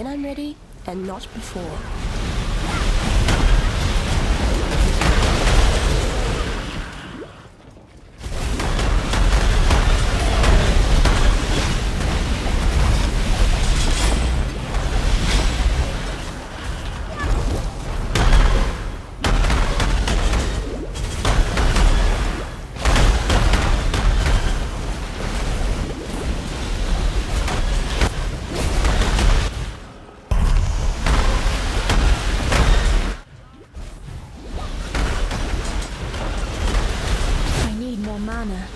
when I'm ready and not before. Mana.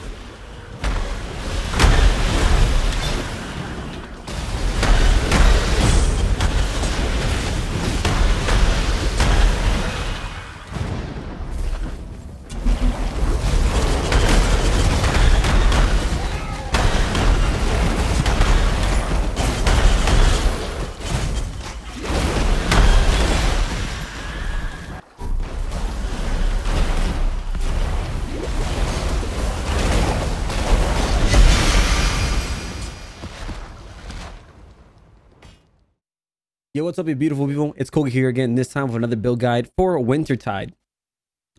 Yo, what's up, you beautiful people? It's Koga here again, this time with another build guide for Wintertide.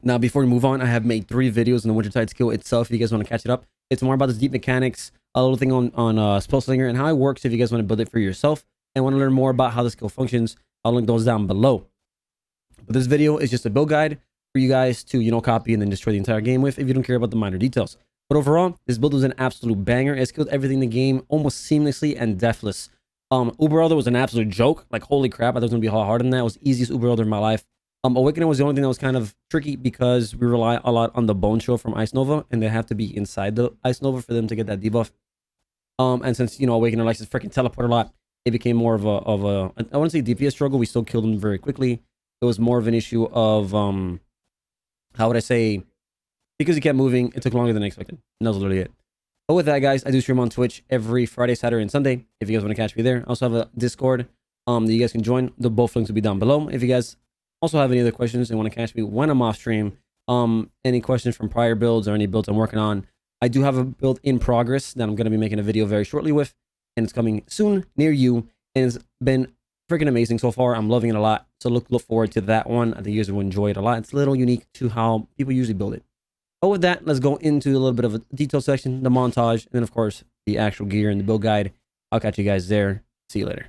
Now, before we move on, I have made 3 videos on the Wintertide skill itself if you guys want to catch it up. It's more about the deep mechanics, a little thing on Spellslinger and how it works if you guys want to build it for yourself and want to learn more about how the skill functions. I'll link those down below. But this video is just a build guide for you guys to, you know, copy and then destroy the entire game with if you don't care about the minor details. But overall, this build was an absolute banger. It skilled everything in the game almost seamlessly and deathless. Uber Elder was an absolute joke. Like, holy crap, I thought it was gonna be harder than that. It was the easiest Uber Elder in my life. Awakening was the only thing that was kind of tricky because we rely a lot on the Bone Show from Ice Nova, and they have to be inside the Ice Nova for them to get that debuff. And since, you know, Awakener likes to freaking teleport a lot, it became more of a I wouldn't say DPS struggle. We still killed them very quickly. It was more of an issue of how would I say, because he kept moving, it took longer than I expected. And that was literally it. But with that, guys, I do stream on Twitch every Friday, Saturday, and Sunday. If you guys want to catch me there, I also have a Discord that you guys can join. The both links will be down below. If you guys also have any other questions and want to catch me when I'm off stream, any questions from prior builds or any builds I'm working on, I do have a build in progress that I'm going to be making a video very shortly with, and it's coming soon near you, and it's been freaking amazing so far. I'm loving it a lot, so look forward to that one. I think you guys will enjoy it a lot. It's a little unique to how people usually build it. But with that, let's go into a little bit of a detail section, the montage, and then, of course, the actual gear and the build guide. I'll catch you guys there. See you later.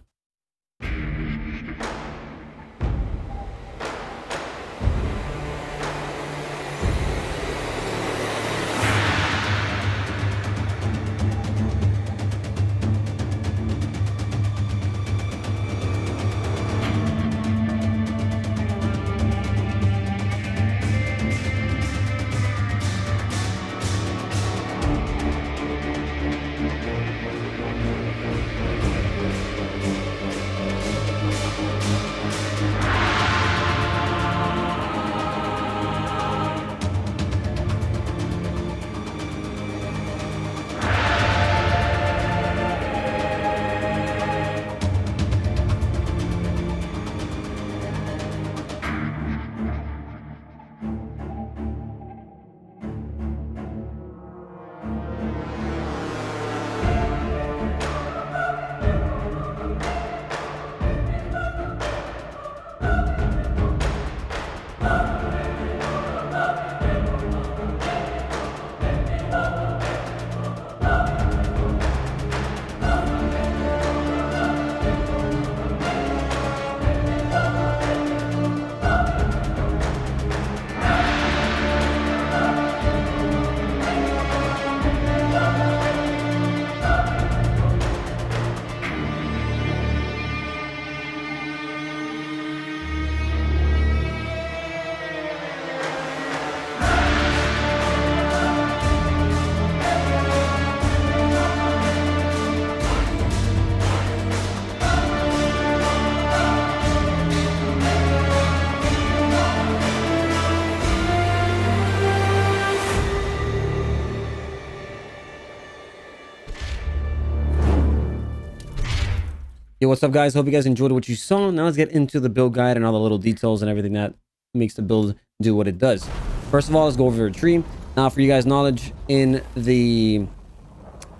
Yo, what's up, guys? Hope you guys enjoyed what you saw. Now let's get into the build guide and all the little details and everything that makes the build do what it does. First of all, let's go over a tree. Now, for you guys' knowledge, in the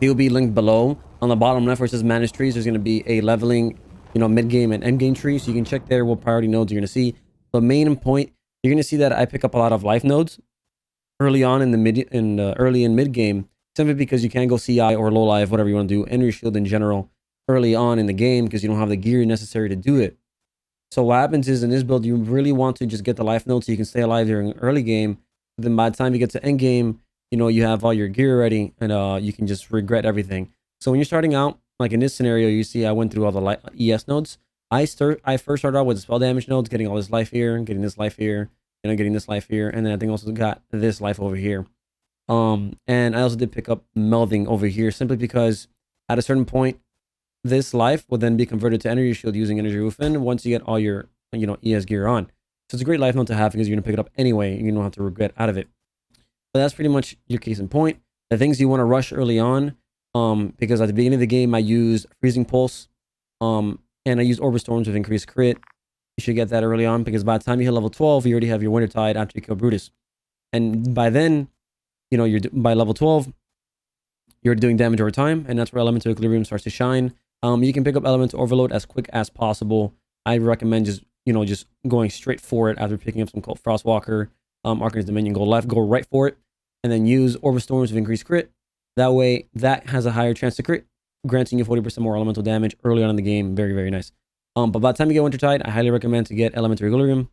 it will be linked below on the bottom left where it says manage trees. There's going to be a leveling, you know, mid game and end game tree, so you can check there what priority nodes you're going to see. The main point, you're going to see that I pick up a lot of life nodes early on in the early and mid game, simply because you can go CI or low life, whatever you want to do, energy shield in general early on in the game because you don't have the gear necessary to do it. So what happens is in this build, you really want to just get the life node so you can stay alive during early game. Then by the time you get to end game, you know, you have all your gear ready and you can just regret everything. So when you're starting out, like in this scenario, you see I went through all the ES nodes. I first started out with the spell damage nodes, getting all this life here, getting this life here, you know, getting this life here, and then I think also got this life over here. And I also did pick up melding over here simply because at a certain point, this life will then be converted to energy shield using energy roofing once you get all your, you know, ES gear on. So it's a great life node to have because you're gonna pick it up anyway. You don't have to regret out of it. But that's pretty much your case in point. The things you want to rush early on, because at the beginning of the game I use freezing pulse, and I use orb storms with increased crit. You should get that early on because by the time you hit level 12, you already have your Wintertide after you kill Brutus, and by then, you know, by level 12, you're doing damage over time, and that's where Elemental Equilibrium starts to shine. You can pick up Elemental Overload as quick as possible. I recommend just going straight for it after picking up some Frostwalker, Arcanist Dominion, go right for it, and then use Orb Storms with increased crit. That way, that has a higher chance to crit, granting you 40% more elemental damage early on in the game. Very, very nice. But by the time you get Wintertide, I highly recommend to get Elemental Equilibrium.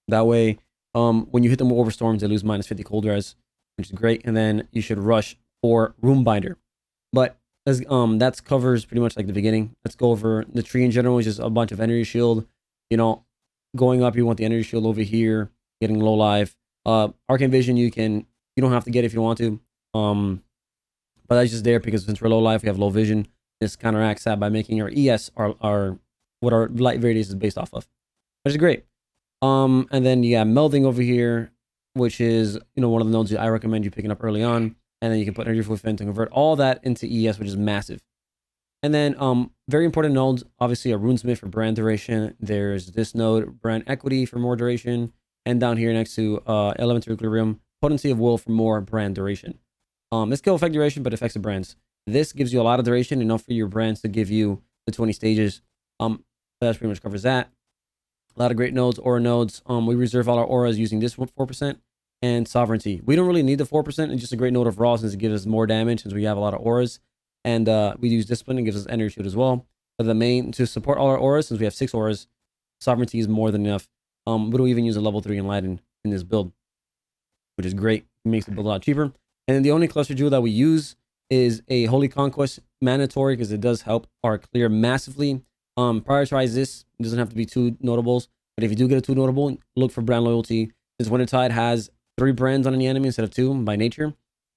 That way, when you hit them with Orb Storms, they lose minus 50 cold res, which is great, and then you should rush for Runebinder. But as that covers pretty much like the beginning. Let's go over the tree in general. Is just a bunch of energy shield. You know, going up, you want the energy shield over here. Getting low life. Arcane Vision, you don't have to get it if you want to. But that's just there because since we're low life, we have low vision. This counteracts that by making our ES our what our light radius is based off of, which is great. And then you got melding over here, which is, you know, one of the nodes I recommend you picking up early on. And then you can put energy for fin to convert all that into ES, which is massive. And then very important nodes, obviously a Runesmith for brand duration. There's this node, brand equity for more duration. And down here next to Elemental Equilibrium, Potency of Will for more brand duration. This skill affect duration, but affects the brands. This gives you a lot of duration, enough for your brands to give you the 20 stages. That pretty much covers that. A lot of great nodes, aura nodes. We reserve all our auras using this 4%. And Sovereignty. We don't really need the 4%. It's just a great node of raw since it gives us more damage since we have a lot of auras. And we use Discipline and gives us energy shield as well. But the main, to support all our auras, since we have 6 auras, Sovereignty is more than enough. We don't even use a level 3 Enlighten in this build, which is great. It makes the build a lot cheaper. And then the only cluster jewel that we use is a Holy Conquest, mandatory because it does help our clear massively. Prioritize this. It doesn't have to be 2 notables. But if you do get a 2 notable, look for brand loyalty. Since Wintertide has 3 brands on any enemy instead of 2 by nature,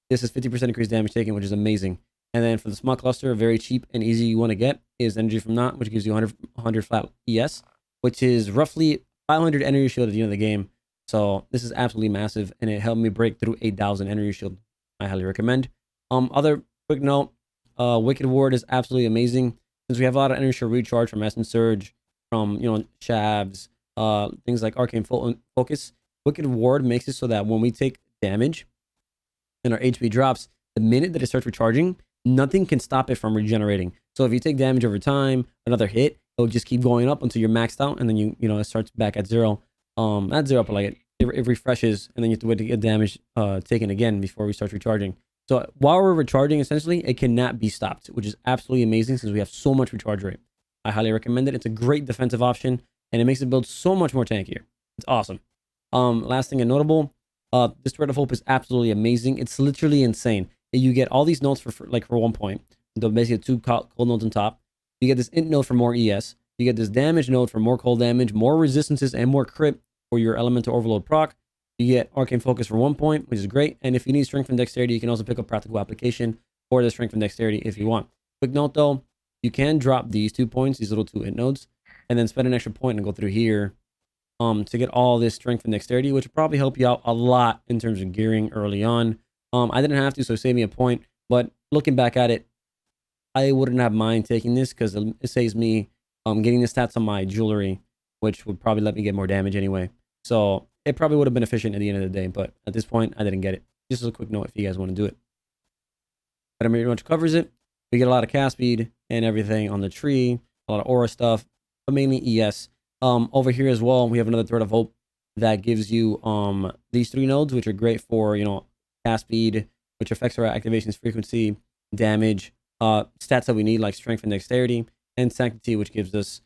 this is 50% increased damage taken, which is amazing. And then for the small cluster, very cheap and easy you want to get is Energy from Not, which gives you 100 flat ES, which is roughly 500 energy shield at the end of the game. So this is absolutely massive, and it helped me break through 8,000 energy shield. I highly recommend. Other quick note, Wicked Ward is absolutely amazing. Since we have a lot of energy shield recharge from Essence Surge, from, you know, Shabs, things like Arcane Focus, Wicked Ward makes it so that when we take damage and our HP drops, the minute that it starts recharging, nothing can stop it from regenerating. So if you take damage over time, another hit, it'll just keep going up until you're maxed out, and then you know, it starts back at 0. Not 0, but like it refreshes, and then you have to wait to get damage taken again before we start recharging. So while we're recharging, essentially, it cannot be stopped, which is absolutely amazing since we have so much recharge rate. I highly recommend it. It's a great defensive option, and it makes the build so much more tankier. It's awesome. Last thing and notable, this Thread of Hope is absolutely amazing. It's literally insane. You get all these nodes for 1 point. Basically 2 cold nodes on top. You get this int node for more ES. You get this damage node for more cold damage, more resistances, and more crit for your Elemental Overload proc. You get Arcane Focus for 1 point, which is great. And if you need Strength and Dexterity, you can also pick up Practical Application for the Strength and Dexterity if you want. Quick note though, you can drop these 2 points, these little 2 int nodes, and then spend an extra point and go through here to get all this Strength and Dexterity, which will probably help you out a lot in terms of gearing early on. I didn't have to, so it saved me a point. But looking back at it, I wouldn't have mind taking this because it saves me getting the stats on my jewelry, which would probably let me get more damage anyway. So it probably would have been efficient at the end of the day, but at this point, I didn't get it. Just as a quick note if you guys want to do it. But I pretty much covers it. We get a lot of cast speed and everything on the tree. a lot of aura stuff, but mainly ES. Over here as well, we have another Thread of Hope that gives you these 3 nodes, which are great for, you know, cast speed, which affects our activations frequency, damage, stats that we need like strength and dexterity, and sanctity, which gives us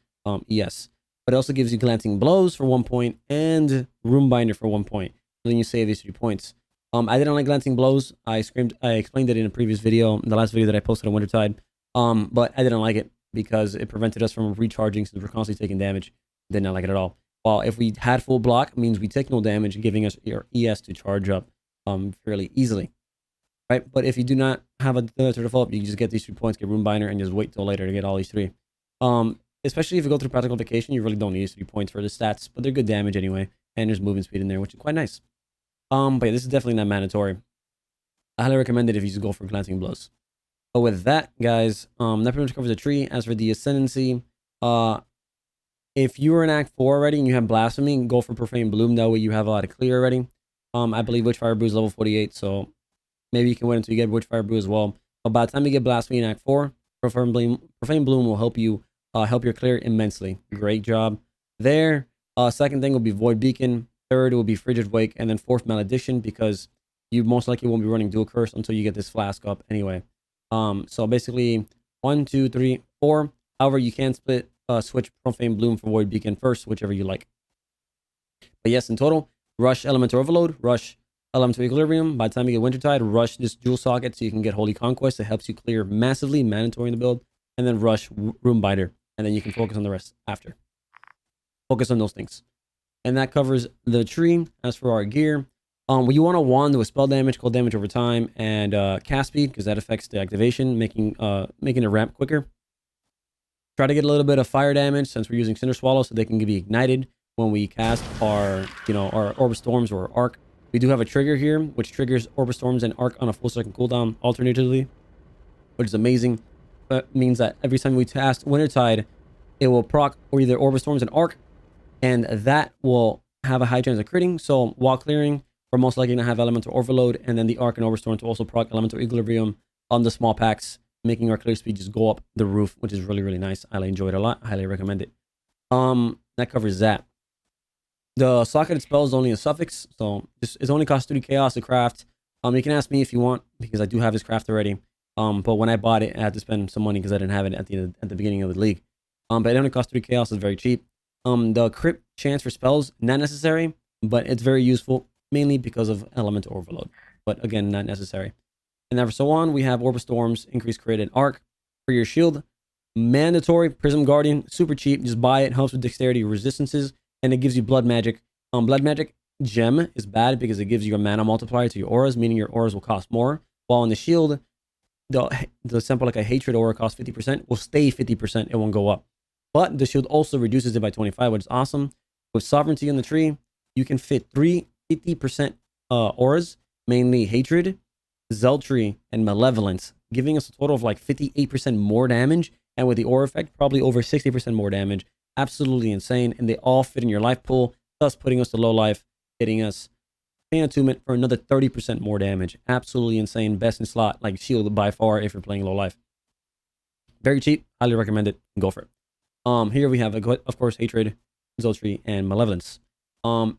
ES. But it also gives you glancing blows for 1 point and room binder for 1 point. So then you save these 3 points. I didn't like glancing blows. I explained it in a previous video, the last video that I posted on Wintertide. But I didn't like it because it prevented us from recharging since we're constantly taking damage. Did not like it at all. While if we had full block, it means we take no damage, giving us your ES to charge up fairly easily. Right? But if you do not have another Thread of Hope, you just get these 3 points, get room binder, and just wait till later to get all these 3. Especially if you go through practical vacation, you really don't need these 3 points for the stats, but they're good damage anyway, and there's movement speed in there, which is quite nice. But yeah, this is definitely not mandatory. I highly recommend it if you just go for glancing blows. But with that, guys, that pretty much covers the tree. As for the Ascendancy, if you were in Act 4 already and you have Blasphemy, go for Profane Bloom. That way you have a lot of clear already. I believe Witchfire Brew is level 48, so maybe you can wait until you get Witchfire Brew as well. But by the time you get Blasphemy in Act 4, Profane Bloom will help you help your clear immensely. Great job there. Second thing will be Void Beacon. Third will be Frigid Wake, and then fourth Malediction, because you most likely won't be running Dual Curse until you get this Flask up anyway. So basically 1, 2, 3, 4. However, you can switch Profane Bloom for Void Beacon first, whichever you like. But yes, in total, rush Elemental Overload, rush Elemental Equilibrium. By the time you get Wintertide, rush this Jewel Socket so you can get Holy Conquest. It helps you clear massively, mandatory in the build. And then rush Room Binder, and then you can focus on the rest after. Focus on those things. And that covers the tree. As for our gear, you want a wand with spell damage, cold damage over time, and cast speed, because that affects the activation, making it ramp quicker. Try to get a little bit of fire damage since we're using Cinder Swallow, so they can be ignited when we cast our Orb Storms or Arc. We do have a trigger here, which triggers Orb Storms and Arc on a full second cooldown alternatively, which is amazing. That means that every time we cast Wintertide, it will proc or either Orb Storms and Arc, and that will have a high chance of critting. So while clearing, we're most likely to have Elemental Overload, and then the Arc and Orb Storm to also proc Elemental Equilibrium on the small packs, making our clear speed just go up the roof, which is really, really nice. I enjoy it a lot. I highly recommend it. That covers that. The socketed spell is only a suffix, so it only costs 3 chaos to craft. You can ask me if you want, because I do have this craft already. But when I bought it, I had to spend some money because I didn't have it at the beginning of the league. But it only costs 3 chaos. It's very cheap. The crit chance for spells, not necessary, but it's very useful, mainly because of Elemental Overload. But again, not necessary. And then for so on, we have Orb of Storms, increased crit and Arc. For your shield, mandatory Prism Guardian, super cheap. Just buy it. Helps with dexterity resistances, and it gives you Blood Magic. Blood Magic gem is bad because it gives you a mana multiplier to your auras, meaning your auras will cost more. While on the shield, the sample like a Hatred aura costs 50%, will stay 50%. It won't go up. But the shield also reduces it by 25, which is awesome. With Sovereignty on the tree, you can fit 3 50% auras, mainly Hatred, Zeltry, and Malevolence, giving us a total of like 58% more damage. And with the aura effect, probably over 60% more damage. Absolutely insane. And they all fit in your life pool, thus putting us to low life, getting us Pain Attunement for another 30% more damage. Absolutely insane. Best in slot, like shield by far if you're playing low life. Very cheap. Highly recommend it. Go for it. Here we have, of course, Hatred, Zeltry, and Malevolence.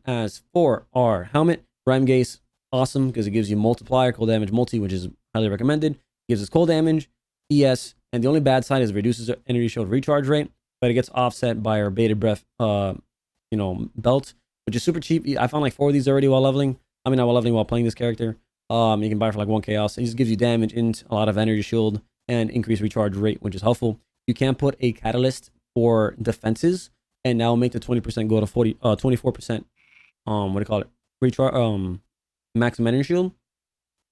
As for our helmet, Rhyme Gaze, awesome because it gives you multiplier, cold damage multi, which is highly recommended. Gives us cold damage, ES, and the only bad side is it reduces our energy shield recharge rate, but it gets offset by our Bated Breath, belt, which is super cheap. I found like 4 of these already while leveling. I mean, not while leveling, while playing this character. You can buy for like 1 chaos. It just gives you damage and a lot of energy shield and increased recharge rate, which is helpful. You can put a catalyst for defenses, and now make the 20% go to 24%. What do you call it? Recharge, maximum energy shield.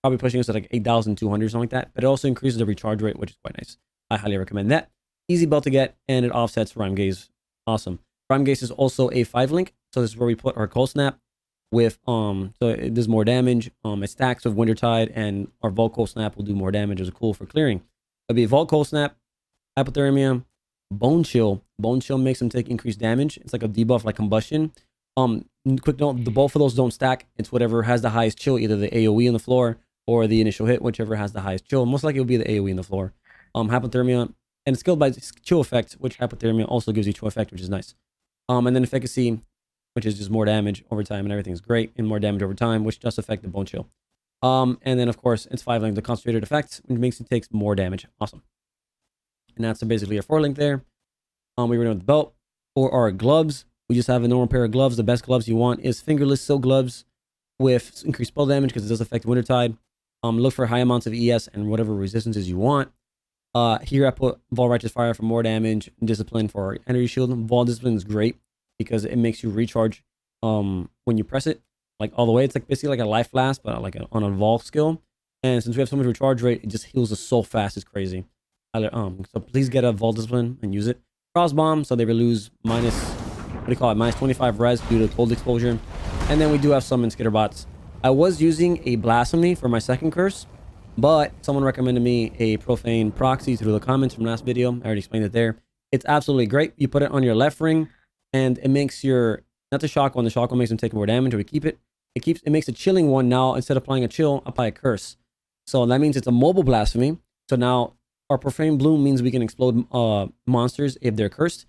Probably pushing us at like 8,200 or something like that. But it also increases the recharge rate, which is quite nice. I highly recommend that. Easy belt to get, and it offsets Rhyme Gaze. Awesome. Rhyme Gaze is also a 5-link, so this is where we put our Cold Snap with so it does more damage. It stacks with Wintertide, and our Volt Cold Snap will do more damage. It's cool for clearing. It'll be Volt Cold Snap, Hypothermia, Bone Chill. Bone Chill makes them take increased damage. It's like a debuff like Combustion. Quick note, both of those don't stack. It's whatever has the highest chill, either the AoE on the floor or the initial hit, whichever has the highest chill. Most likely it'll be the AoE on the floor. Hypothermia And it's skilled by chill effect, which hypothermia also gives you chill effect, which is nice. And then efficacy, which is just more damage over time, and everything's great, and more damage over time, which does affect the bone chill. And then of course it's 5 link, the concentrated effect, which makes it takes more damage. Awesome. And that's basically a 4 link there. We were with the belt. For our gloves, we just have a normal pair of gloves. The best gloves you want is fingerless silk gloves with increased spell damage because it does affect Wintertide. Look for high amounts of ES and whatever resistances you want. Here I put Vol Righteous Fire for more damage, and Discipline for our energy shield. Vol Discipline is great because it makes you recharge when you press it, like all the way. It's like basically like a life flask, but like on a Vol skill. And since we have so much recharge rate, it just heals us so fast. It's crazy. So please get a Vol Discipline and use it. Cross Bomb, so they will lose minus, what do you call it, minus 25 res due to cold exposure. And then we do have summon Skitterbots. I was using a Blasphemy for my second curse, but someone recommended me a Profane Proxy through the comments from last video. I already explained it there. It's absolutely great. You put it on your left ring, and it makes your, not the shock one, the shock one makes them take more damage, or we keep it. It makes a chilling one now. Instead of applying a chill, apply a curse. So that means it's a mobile Blasphemy. So now our Profane Bloom means we can explode monsters if they're cursed.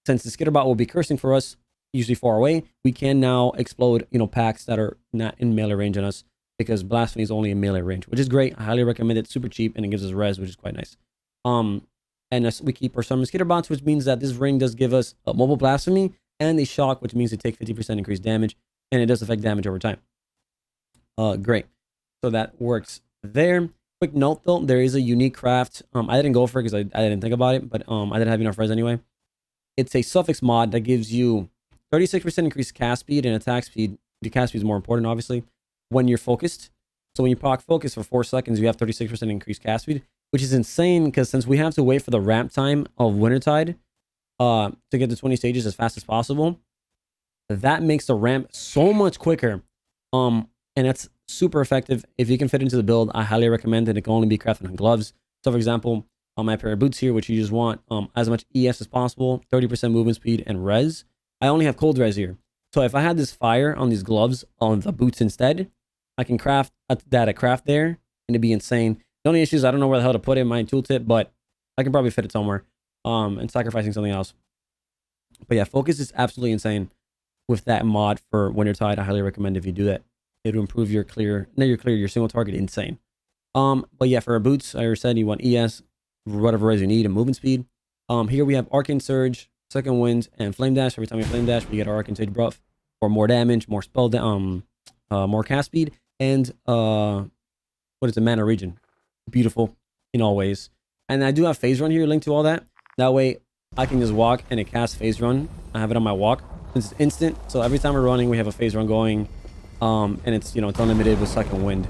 Since the Skitterbot will be cursing for us, usually far away, we can now explode, packs that are not in melee range on us, because Blasphemy is only in melee range, which is great. I highly recommend it. Super cheap, and it gives us res, which is quite nice. And as we keep our summon Skitterbots, which means that this ring does give us a mobile Blasphemy and a shock, which means it takes 50% increased damage, and it does affect damage over time. Great. So that works there. Quick note though, there is a unique craft. I didn't go for it because I didn't think about it, but I didn't have enough res anyway. It's a suffix mod that gives you 36% increased cast speed and attack speed. The cast speed is more important, obviously, when you're focused. So when you proc focus for 4 seconds, you have 36% increased cast speed, which is insane because since we have to wait for the ramp time of Wintertide to get to 20 stages as fast as possible, that makes the ramp so much quicker. And that's super effective. If you can fit into the build, I highly recommend it. It can only be crafted on gloves. So for example, on my pair of boots here, which you just want as much ES as possible, 30% movement speed and res. I only have cold res here. So if I had this fire on these gloves on the boots instead, I can craft that craft there, and it'd be insane. The only issue is I don't know where the hell to put it in my tooltip, but I can probably fit it somewhere and sacrificing something else. But yeah, focus is absolutely insane with that mod for Wintertide. I highly recommend if you do that. It'll improve your your single target insane. But yeah, for our boots, I already said you want ES, whatever res you need, and movement speed. Here we have Arcane Surge, Second Wind, and Flame Dash. Every time you Flame Dash, we get our Arcane Surge buff for more damage, more spell more cast speed, and what is it, mana regen. Beautiful in all ways. And I do have Phase Run here linked to all that. That way I can just walk and it casts Phase Run. I have it on my walk. It's instant, so every time we're running, we have a Phase Run going. And it's, it's unlimited with Second Wind.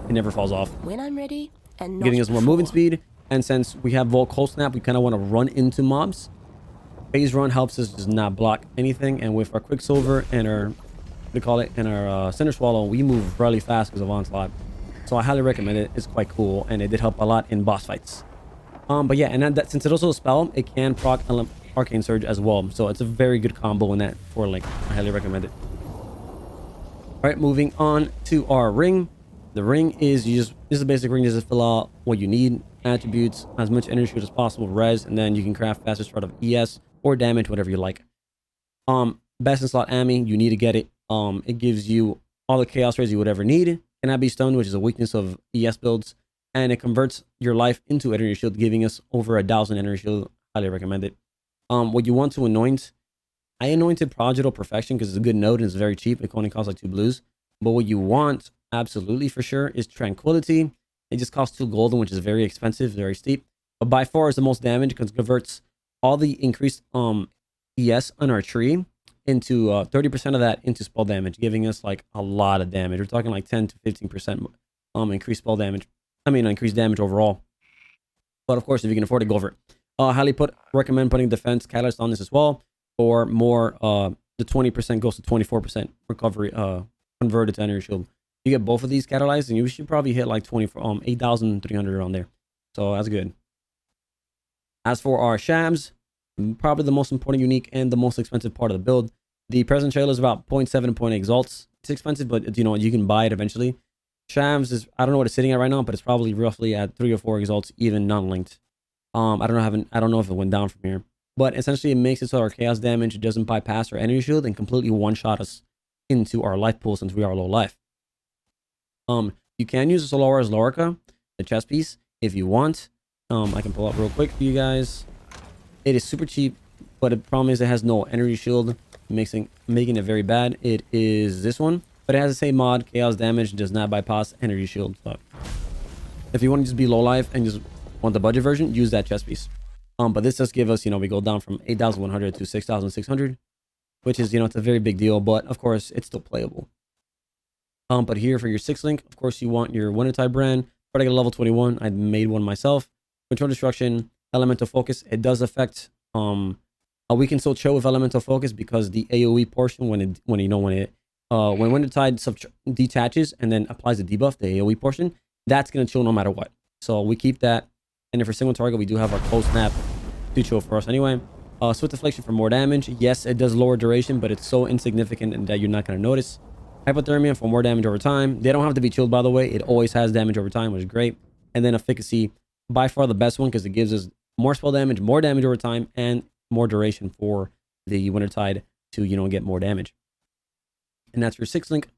It never falls off. When I'm ready, and not Getting us more before. movement speed. And since we have Volt Cold Snap, we kind of want to run into mobs. Phase Run helps us just not block anything. And with our Quicksilver and our, and our Cinder Swallow, we move really fast because of Onslaught. So I highly recommend it. It's quite cool, and it did help a lot in boss fights. But yeah, and that since it's also a spell, it can proc Arcane Surge as well. So it's a very good combo in that 4 link. I highly recommend it. All right, moving on to our ring. The ring is this is a basic ring. Just fill out what you need, attributes, as much energy as possible, res, and then you can craft fastest start of ES or damage, whatever you like. Best in slot Ami, you need to get it. It gives you all the chaos res you would ever need. Cannot be stunned, which is a weakness of ES builds, and it converts your life into energy shield, giving us over 1,000 energy shield. Highly recommend it. What you want to anoint. I anointed Prodigal Perfection because it's a good node and it's very cheap. It only costs like 2 blues. But what you want, absolutely for sure, is Tranquility. It just costs 2 golden, which is very expensive, very steep. But by far is the most damage because it converts all the increased ES on our tree into 30% of that into spell damage, giving us like a lot of damage. We're talking like 10 to 15% increased spell damage. I mean, increased damage overall. But of course, if you can afford it, go for it. Highly recommend putting Defense Catalyst on this as well. Or more, the 20% goes to 24% recovery, converted to energy shield. You get both of these catalyzed, and you should probably hit like 8,300 around there. So that's good. As for our shabs, probably the most important, unique, and the most expensive part of the build. The present trail is about 0.7 and 0.8 exalts. It's expensive, but you can buy it eventually. Shabs is, I don't know what it's sitting at right now, but it's probably roughly at 3 or 4 exalts, even non-linked. I don't know if it went down from here, but essentially it makes it so our chaos damage doesn't bypass our energy shield and completely one-shot us into our life pool since we are low life. You can use Solaris Lorica, the chest piece, if you want. I can pull up real quick for you guys. It is super cheap, but the problem is it has no energy shield, making it very bad. It is this one, but it has the same mod. Chaos damage does not bypass energy shield. So if you want to just be low life and just want the budget version, use that chest piece. But this does give us, we go down from 8,100 to 6,600, which is, it's a very big deal, but of course it's still playable. But here for your 6 link, of course, you want your Wintertide brand. Try to get a level 21. I made one myself. Control Destruction, Elemental Focus. It does affect. We can still chill with Elemental Focus because the AOE portion, when Wintertide detaches and then applies the debuff, the AOE portion, that's gonna chill no matter what. So we keep that. And then for single target, we do have our close snap to chill for us anyway. Swift Deflection for more damage. Yes, it does lower duration, but it's so insignificant that you're not gonna notice. Hypothermia for more damage over time. They don't have to be chilled, by the way. It always has damage over time, which is great. And then Efficacy, by far the best one because it gives us more spell damage, more damage over time, and more duration for the Wintertide to, get more damage. And that's your 6 link.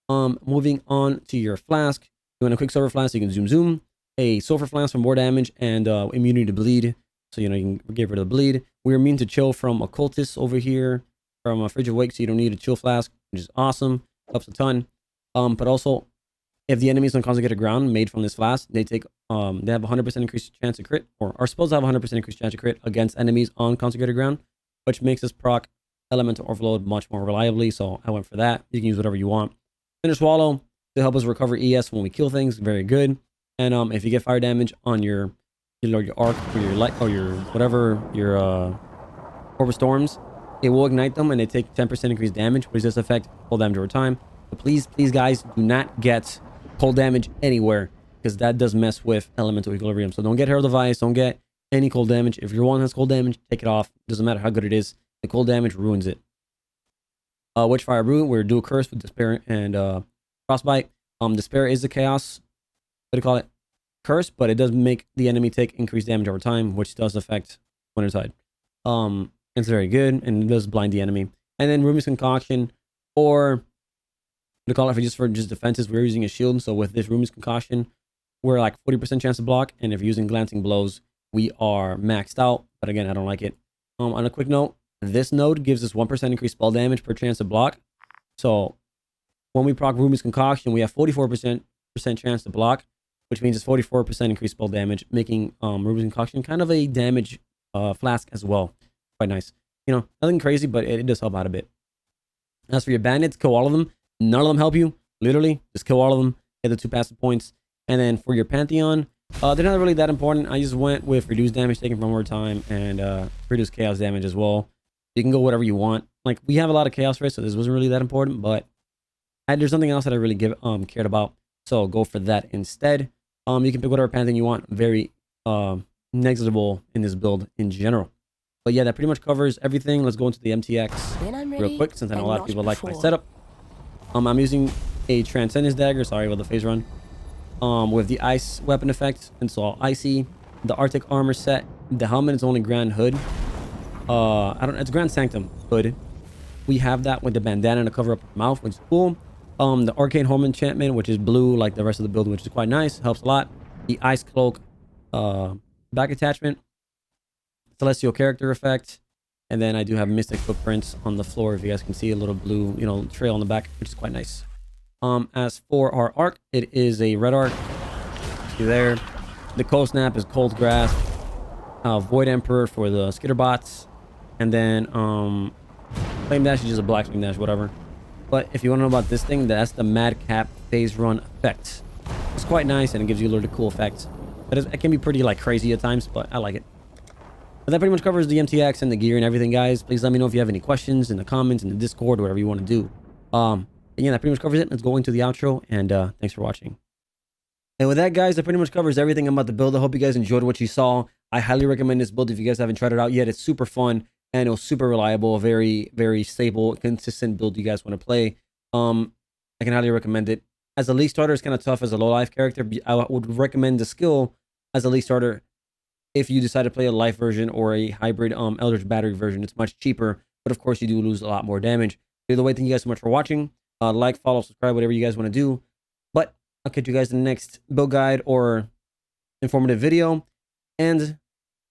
Moving on to your flask. You want a quick silver flask, you can zoom. A sulfur flask for more damage and immunity to bleed. So, you can get rid of the bleed. We're immune to chill from Occultist over here, from a Fridge of Wake, so you don't need a chill flask, which is awesome. Helps a ton. But also, if the enemy is on consecrated ground made from this flask, they have 100% increased chance to crit, or are supposed to have 100% increased chance to crit against enemies on consecrated ground, which makes us proc Elemental Overload much more reliably. So I went for that. You can use whatever you want. Finish Swallow to help us recover ES when we kill things. Very good. And if you get fire damage on your arc or your light or your whatever your Orb of Storms, it will ignite them and they take 10% increased damage, which does affect cold damage over time. But please, guys, do not get cold damage anywhere because that does mess with elemental equilibrium. So don't get Herald of Ice, don't get any cold damage. If your one has cold damage, take it off. Doesn't matter how good it is. The cold damage ruins it. Witchfire Brew, we're dual curse with Despair and Frostbite. Despair is the chaos, what do you call it? Curse, but it does make the enemy take increased damage over time, which does affect Wintertide. It's very good and it does blind the enemy. And then Ruby's Concoction, or to call it for just defenses, we're using a shield. So with this Ruby's Concoction, we're like 40% chance to block. And if you're using Glancing Blows, we are maxed out. But again, I don't like it. On a quick note, this node gives us 1% increased spell damage per chance to block. So when we proc Ruby's Concoction, we have 44% chance to block, which means it's 44% increased spell damage, making Ruby's Concoction kind of a damage flask as well. Quite nice. Nothing crazy, but it does help out a bit. As for your bandits, kill all of them. None of them help you. Literally, just kill all of them. Get the 2 passive points. And then for your Pantheon, they're not really that important. I just went with reduced damage taken from more time and reduced chaos damage as well. You can go whatever you want. Like, we have a lot of chaos rates, so this wasn't really that important, but there's something else that I really cared about. So go for that instead. You can pick whatever Pantheon you want. Very negligible in this build in general. But yeah, that pretty much covers everything. Let's go into the MTX real quick, since I know a lot of people like my setup. I'm using a Transcendence Dagger. Sorry about the phase run. With the ice weapon effect, and it's all icy. The Arctic armor set. The helmet is only Grand Hood. It's Grand Sanctum Hood. We have that with the bandana to cover up the mouth, which is cool. The Arcane Home enchantment, which is blue like the rest of the build, which is quite nice. Helps a lot. The Ice Cloak back attachment. Celestial character effect, and then I do have Mystic footprints on the floor. If you guys can see a little blue, trail on the back, which is quite nice. As for our arc, it is a red arc. See there. The Cold Snap is Cold Grasp. Void Emperor for the Skitterbots, and then Flame Dash is just a black Flame Dash, whatever. But if you want to know about this thing, that's the Madcap phase run effect. It's quite nice and it gives you a little cool effect. But it can be pretty crazy at times, but I like it. But that pretty much covers the MTX and the gear and everything, guys. Please let me know if you have any questions in the comments, in the Discord, whatever you want to do. Yeah, that pretty much covers it. Let's go into the outro, and thanks for watching. And with that, guys, that pretty much covers everything about the build. I hope you guys enjoyed what you saw. I highly recommend this build if you guys haven't tried it out yet. It's super fun, and it was super reliable. Very, very stable, consistent build you guys want to play. I can highly recommend it. As a league starter, it's kind of tough as a low life character. I would recommend the skill as a league starter If you decide to play a life version or a hybrid Eldritch Battery version, it's much cheaper, but of course you do lose a lot more damage. Either way, thank you guys so much for watching. Like, follow, subscribe, whatever you guys want to do. But I'll catch you guys in the next build guide or informative video. And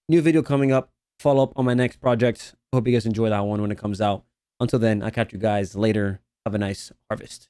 new video coming up. Follow up on my next project. Hope you guys enjoy that one when it comes out. Until then, I'll catch you guys later. Have a nice harvest.